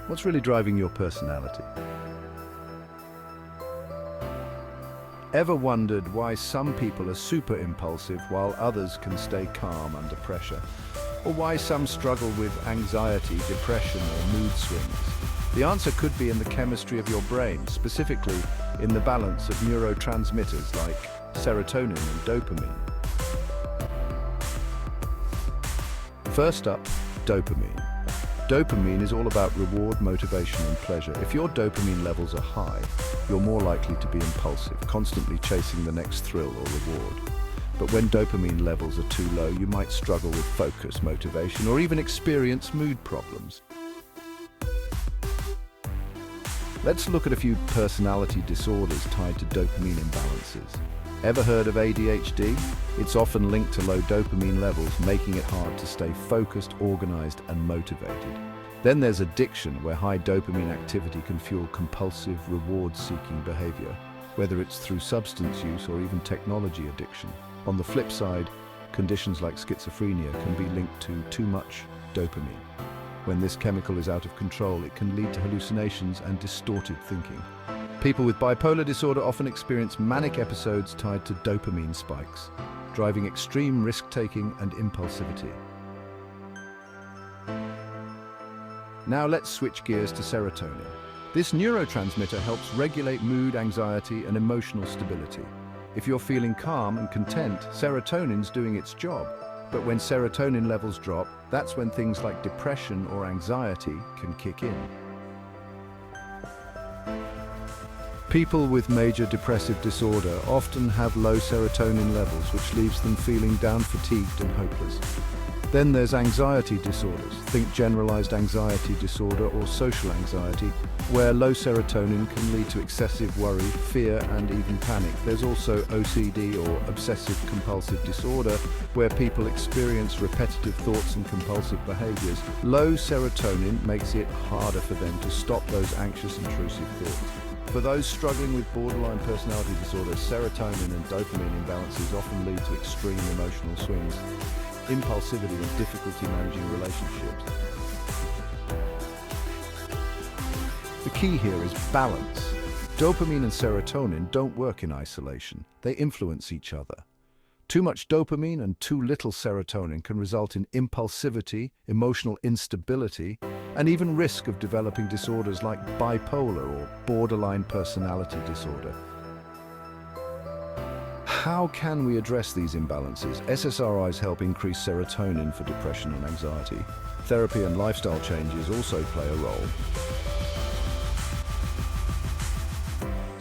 What's really driving your personality? Ever wondered why some people are super impulsive while others can stay calm under pressure? Or why some struggle with anxiety, depression, or mood swings? The answer could be in the chemistry of your brain, specifically in the balance of neurotransmitters like serotonin and dopamine. First up, dopamine. Dopamine is all about reward, motivation, and pleasure. If your dopamine levels are high, you're more likely to be impulsive, constantly chasing the next thrill or reward. But when dopamine levels are too low, you might struggle with focus, motivation, or even experience mood problems. Let's look at a few personality disorders tied to dopamine imbalances. Ever heard of ADHD? It's often linked to low dopamine levels, making it hard to stay focused, organized, and motivated. Then there's addiction, where high dopamine activity can fuel compulsive, reward-seeking behavior, whether it's through substance use or even technology addiction. On the flip side, conditions like schizophrenia can be linked to too much dopamine. When this chemical is out of control, it can lead to hallucinations and distorted thinking. People with bipolar disorder often experience manic episodes tied to dopamine spikes, driving extreme risk-taking and impulsivity. Now let's switch gears to serotonin. This neurotransmitter helps regulate mood, anxiety, and emotional stability. If you're feeling calm and content, serotonin's doing its job. But when serotonin levels drop, that's when things like depression or anxiety can kick in. People with major depressive disorder often have low serotonin levels, which leaves them feeling down, fatigued, and hopeless. Then there's anxiety disorders. Think generalized anxiety disorder or social anxiety, where low serotonin can lead to excessive worry, fear, and even panic. There's also OCD or obsessive compulsive disorder, where people experience repetitive thoughts and compulsive behaviors. Low serotonin makes it harder for them to stop those anxious, intrusive thoughts. For those struggling with borderline personality disorder, serotonin and dopamine imbalances often lead to extreme emotional swings, impulsivity, and difficulty managing relationships. The key here is balance. Dopamine and serotonin don't work in isolation. They influence each other. Too much dopamine and too little serotonin can result in impulsivity, emotional instability, and even risk of developing disorders like bipolar or borderline personality disorder. How can we address these imbalances? SSRIs help increase serotonin for depression and anxiety. Therapy and lifestyle changes also play a role.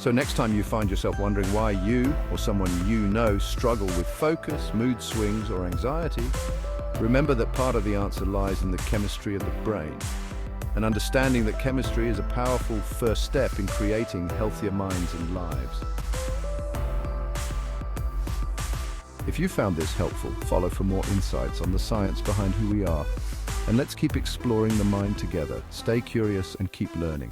So next time you find yourself wondering why you or someone you know struggle with focus, mood swings, or anxiety, remember that part of the answer lies in the chemistry of the brain. And understanding that chemistry is a powerful first step in creating healthier minds and lives. If you found this helpful, follow for more insights on the science behind who we are. And let's keep exploring the mind together. Stay curious and keep learning.